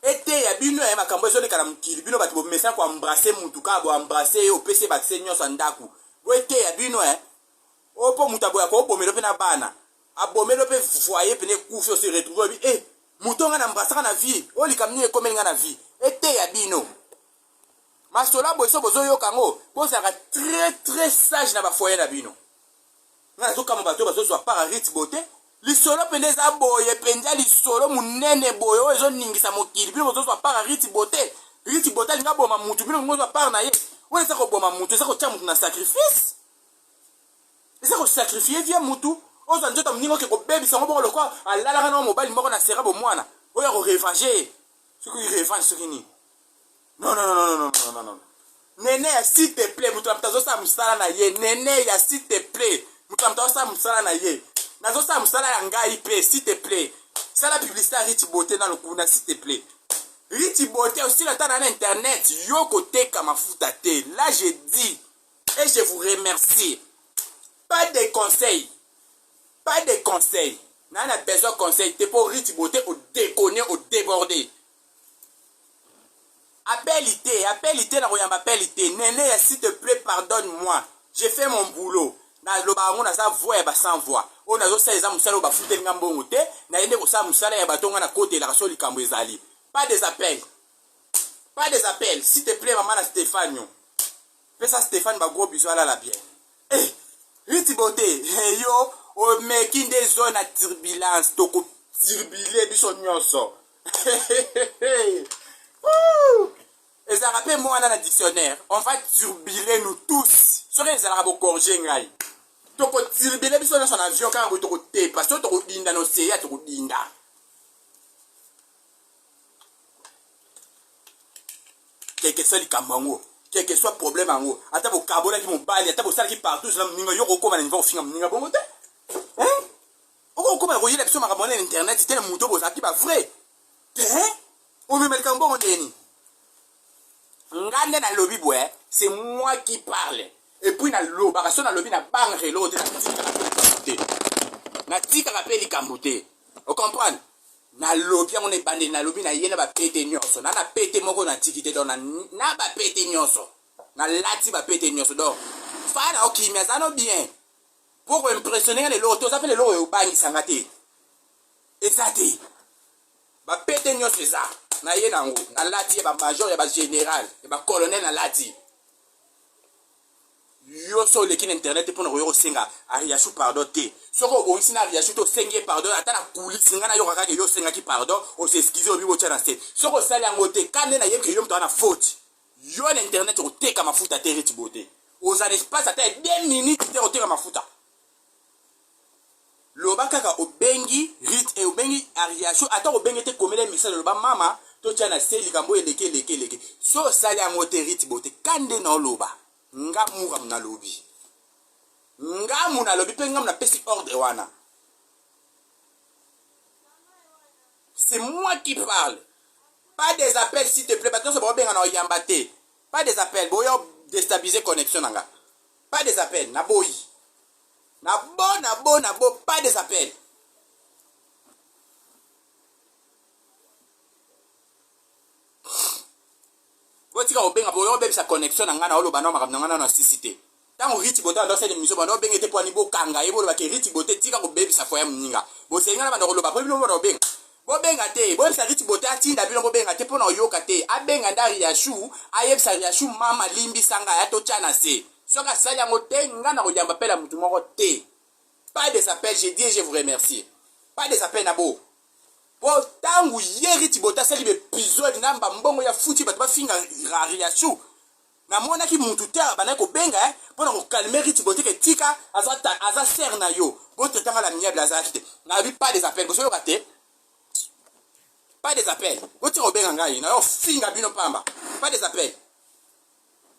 ete ya bino ya makambo zo lekala mukili bino batu bo message ko embrasser mutuka bo embrasser o pese ba senyo sandaku bo ete ya bino opo mutabo ya ko bomelo pe na bana abomelo pe foyer pe ne kufi se retrouver bi mutonga na embrasser na vie o likamni e komelinga na vie ete ya bino masola bo so bozo yo kango bo ça très sage na ba foyer na bino na zo kama bato bazo so para rite beauté lisolo pendeza boye penja lisolo munene boye o ezo ningisa mokili bino bazo so para rite beauté linga boma mutu bino ngozo para na ye o eza ko boma mutu eza ko tia mutu na sacrifice eza ko sacrifier via mutu o zo njota mningo ke ko bebi sango bongo lokwa alala kana mobali moko na sera bo mwana o ya ko revanger ce qui revanche ce qui ni non nene ya s'il te plaît mutu amtazo sa musala na ye nene ya s'il te plaît mutu amtazo sa musala na ye nazo sa musala ya ngai pe s'il te plaît ça la publicité rich beauté dans le kuna s'il te plaît rich beauté aussi la tana na internet yo côté kama mafuta te là je dis et je vous remercie pas de conseils nana besoin de conseils te pour rich beauté au déconner au déborder appelité na koyamba appelité nene s'il te plaît pardonne-moi j'ai fait mon boulot na loba ngo na sa voix ya ba sans voix on a zo sa eza musala ba futel ngambongo te na yende ko sa musala ya batonga na côté la raso likambo ezali pas des appels s'il te plaît maman na Stéphane pesa Stéphane ba gros bisous ala la bien riti beauté yo o making des zones à turbulence to ko turbuler biso nyonso et ça rappelle moi dans le dictionnaire on va turbuler nous tous sur les arabes corriger ngai toko tirbele biso na son avion quand on toko te parce que toko dinda no seya toko dinda quel que soit le camango quel que soit problème en haut ata bo kabola ki mobali ata bo sala ki partout cela ninga yoko ko na niveau finga ninga bongo te hein oko ko ba ko yele biso makambo na internet c'était le muto bo ça qui ba vrai hein o me melka mbongo ndeni ngande na lobby boy c'est moi qui parle et puis na loba parce que na lobby na bangre l'autre na tika rappeli kambuté o comprendre na lobby on est bandé na lobby na yena ba pété nyonso na pété moko na tikité donc na ba pété nyonso na lati ba pété nyonso donc fana okimia ça no bien pour impressionner les lotos ça fait les lotos au bangi sangate exacté ba pété nyonso ça na yena ngo na lati ba major ya ba général ya ba colonel na lati yo so le kin internet pour no yo senga ariashu pardon te soko o sina ariashu to senge pardon ata na coulisse ngana yo kaka yo senga ki pardon o s'excuser o bibo tshana se soko sali ngote kane na yeke yo mto na faute yo na internet o teka mafuta te riti bote o za espace ata 2 minutes te o teka mafuta loba kaka o bengi rit e o bengi ariashu ata o bengi te komele message loba mama to tshana se likambo eleke so sali ngote riti bote kande na loba ngamu na lobby ngamu na lobby pe ngamu na pesi ordre wana c'est moi qui parle pas des appels s'il te plaît parce que c'est bon ben na yambate pas des appels boyo déstabiliser connexion nanga pas des appels na boyi na bo pas des appels botika obenga boyo bebisa connexion na ngana oloba na makambo ngana na sisite tango riti bota ndo sele miso bando benge te po ani bokanga yebo ba ke riti bote tika ko bebisa foya mninga bo senga na bando oloba po bino bono benga bo benga te bo bisa riti bote atinda bino bo benga te po na yoka te abenga ndari ya shu ayebisa ya shu mama limbi sanga ya to chana se soka sali yango te ngana ko yamba pela mutu moko te pas des appels j'ai dit je vous remercie pas des appels na bo tangu yeri tibota sali épisode namba mbongo ya futi bato bafinga rariachu na mona ki mutu terre bana ko benga pona ko calmer tibote ke tika aza ser na yo bo tetanga la miable aza kite na bi pas des appels ko so raté pas des appels bo tiro benga ngai na yo finga bino pamba pas des appels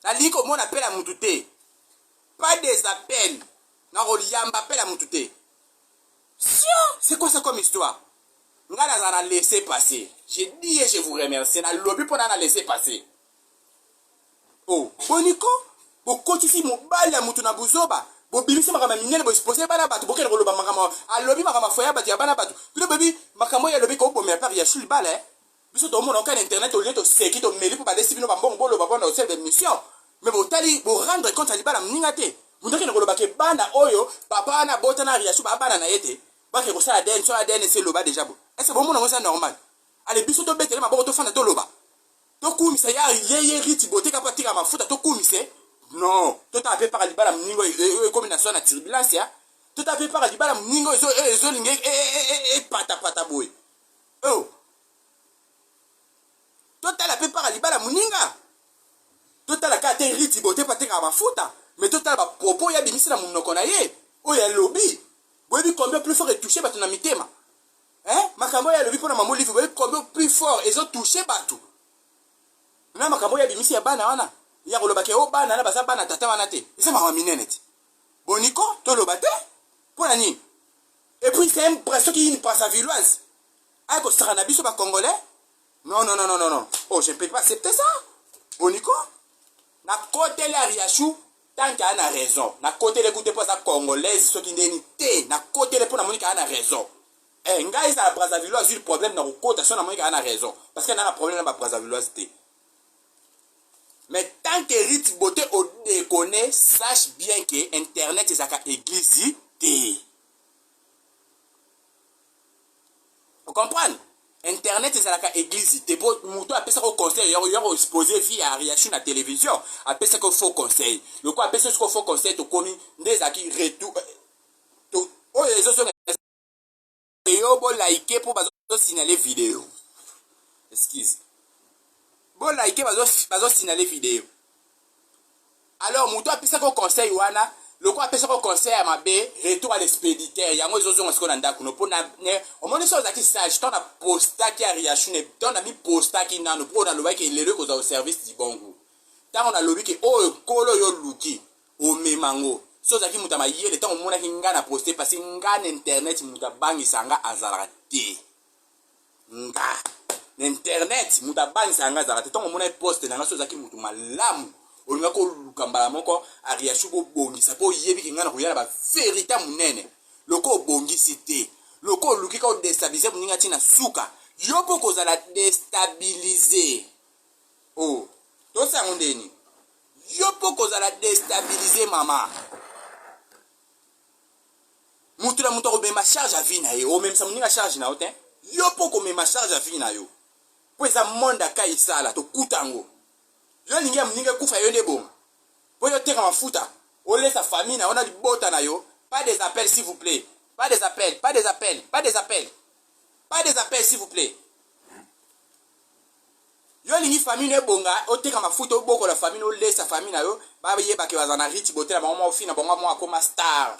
na liko mona appel a mutu te pas des appels na ko yamba appel a mutu te c'est quoi ça comme histoire ngana za na laisser passer j'ai dit et je vous remercie na lobby pour na laisser passer oh boniko bo kotisi mobali ya mutu na buzoba bo bimisa makama minene bo exposer bana batu bo kele ko loba makama a lobby makama foya batu ya bana batu bino baby makamo ya lobby ko bo me par ya shuli bale biso to mona ka internet au lieu to seki to meli pour ba desi bino ba mbongo bo loba bona au sein de mission mais bo tali bo rendre compte ali bala mninga te mundake ko loba ke bana oyo papa na bota na ya shu ba bana na yete ba ke ko sa den so den c'est loba déjà bo est-ce bon mon ça normal allez biso to betele maboko to fana to loba to kumisa ya ye riti bote ka patika mafuta to kumise non to ta fait par libala mningo e combinaison na turbulence ya to ta fait par libala mningo ezo linge e pata boy oh to ta la fait par libala mninga to ta la ka te riti bote patika mafuta mais to ta ba propos ya bimisi na munoko na ye o ya lobby boyebi combien plus fort et touché bato na mitema hein makambo ya lobby pona mamu livre boyebi combien plus fort et ont touché bato na makambo ya bimisi ya bana wana ya ko lobake o bana na basa bana tata wana te esa mama minene ti boniko to lobate pona nini et puis c'est un presque qui une passe à villoise ay ko sara na biso ba congolais non oh je ne peux pas accepter ça boniko na côté la riachou tant qu'il a raison na côté l'écoute pas ça congolaise ce qui ndeni na côté le pona monika a raison ngai za Brazzavilloise eu problème na cotation na monika a raison parce que na problème na Brazzavilloise te mais tant que Rit Beauté au déconner sache bien que internet ezaka église te vous comprenez internet ezalaka église te po muto apesa ko conseil yo exposer via Riachu na télévision apesa ko faux conseil le quoi apesa ko faux conseil to komi ndezaki retour to o ezo so yo bo like po bazo signaler vidéo excuse bo like bazo signaler vidéo alors muto apesa ko conseil wana loko apesa ko conseil ya mabe retour à l'expéditeur yango ezozonga siko na ndako no pona omoni so zaki sage tona postaki ya riachune tona mi postaki nano pona lobaki lelo ko za au service du bon goût tango na lobiki oyo kolo yo luki o memango so zaki mutama yele tango mona ki ngana poster parce nga na internet mutabangi sanga azalaka te nga na internet mutabangi sanga azalaka te tango mona poster nanga so zaki mutu malamu olinga ko lukambala moko ariashu ko bongisa po yebi kingana ko yala ba verita munene loko bongisi te loko luki ko destabiliser muninga tina suka yopo ko zala destabiliser oh to sango ndeni yopo ko zala destabiliser mama mutu la mutu ko be ma charge à vie na ye o même sa muninga charge na ote yopo ko me ma charge à vie na yo po eza monda ka isala to kutango yo lingi ya mninga kufa yo ndebo po yo teka mafuta o laisse sa famille na ona libota na yo pas des appels s'il vous plaît pas des appels pas des appels pas des appels pas des appels s'il vous plaît yo lingi famille ne bonga o teka mafuta o boko la famille o laisse sa famille na yo ba yeba ke bazana rich boté na mama ofina bonga mo akoma star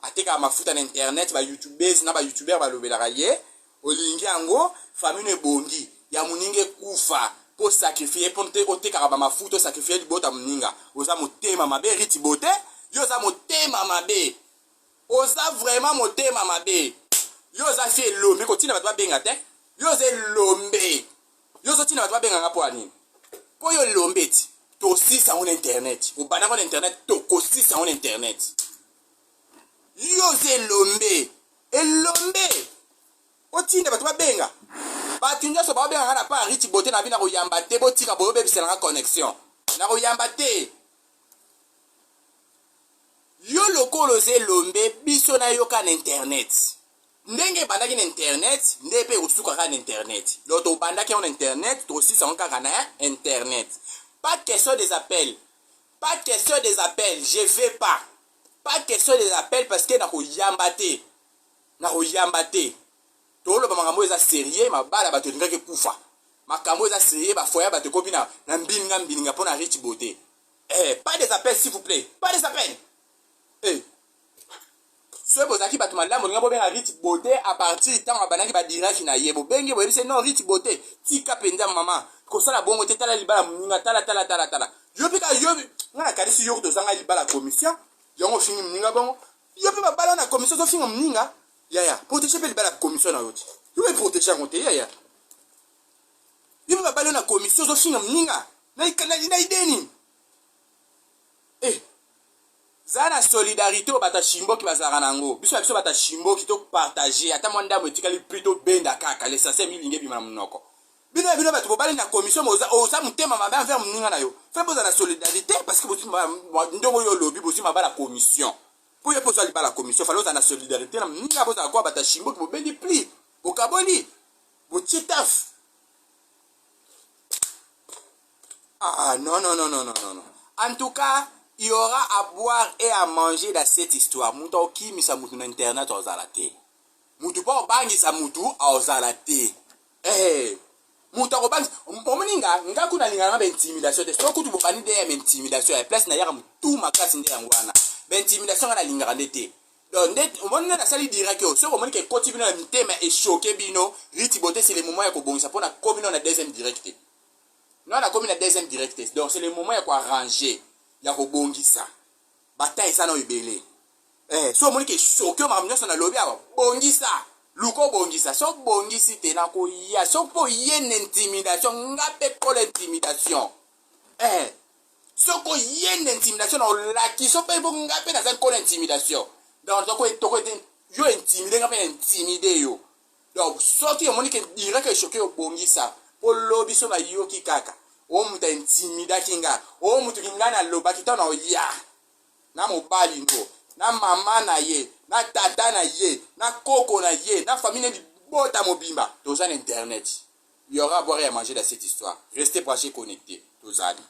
ateka mafuta na internet ba youtubers na ba youtuber ba lobela ye o lingi yango famille ne bongi ya muninge kufa pour sacrifier pour te oteka ba mafuta sacrifier libota muninga oza motema mabe riti bote yo za motema mabe oza vraiment motema mabe yo za fi lombe ko tina batwa benga te yo ze lombe yo zo tina batwa benga ngapo ani po yo lombe ti to sisa on internet o bana on internet to ko sisa on internet yo ze lombe elombe o tina batwa benga batinja so ba benga na pa riti bote na bina ko yamba te botika boyo bebisela nga connexion na ko yamba te yo lokolo ze lombe biso na yo ka na internet ndenge bandaki na internet ndepe usuka ka na internet loto bandaki na internet to sisa on ka na internet pas question des appels pas question des appels je vais pas question des appels parce que na ko yamba te tolo ba makambo eza sérieux mabala bato ndenge kufa makambo eza sérieux ba foya bato kopi na mbilinga pona rich beauté pas des appels s'il vous plaît pas des appels so bozaki bato malamu linga bo benga rich beauté à partir temps abanaki ba diraki na yebo benge bo ebise non rich beauté tika penza mama ko sala bongo te tala libala muninga tala yo pika yo ngana kadisi yo to sanga libala commission yongo fingi muninga bongo yo pe babala na commission so finga muninga ya protéger pe libala commission na yoti yo pe protéger ngote ya yo pe babala na commission so finga muninga na ideni zana solidarité o bata shimbo ki bazara nango biso bata shimbo ki to partager ata mwanda mo etikali plutôt benda kaka les 500 000 bima munoko bino bato bobali na commission oza mutema mabe envers muninga na yo fe boza na solidarité parce que bozi ndongo yo lobi bozi mabala commission po yo pozo libala commission falo za na solidarité na muninga boza kwa bata shimbo ki bobendi pli bokaboli bochitaf non en tout cas il y aura à boire et à manger dans cette histoire. Muta okimi sa mutu na internet ozalate. Mutu pa obangi sa mutu ozalate. Muta obangi omuninga nga kuna linga ba intimidation te. So kutu bobani de intimidation. Place na yaka mutu makasi nde yangwana. Ba intimidation na linga ndete. Donc ndete omoni na sali direct yo. So omoni ke koti bino na mitema e choquer bino. Riti bote c'est le moment ya ko bongisa pona komino na deuxième direct. Non na komino na deuxième direct. Donc c'est le moment ya ko arranger. Ya ko bongisa bataille sana ibele so moni ke choqué ma mnyoso na lobi aba bongisa luko bongisa so bongisi te na ko ya so po yen intimidation ngape ko l'intimidation so ko yen intimidation o laki so pe bo ngape na ko l'intimidation donc to ko yo intimider ngape intimider yo donc so ki moni ke dira ke choqué o bongisa po lobi so na yo ki kaka o muta intimida kinga o mutu kinga na loba kitana ya na mobali ndo na mama na ye na tata na ye na koko na ye na famille di bota mobimba tozana internet il y aura à boire et à manger dans cette histoire restez branchés connectés tozali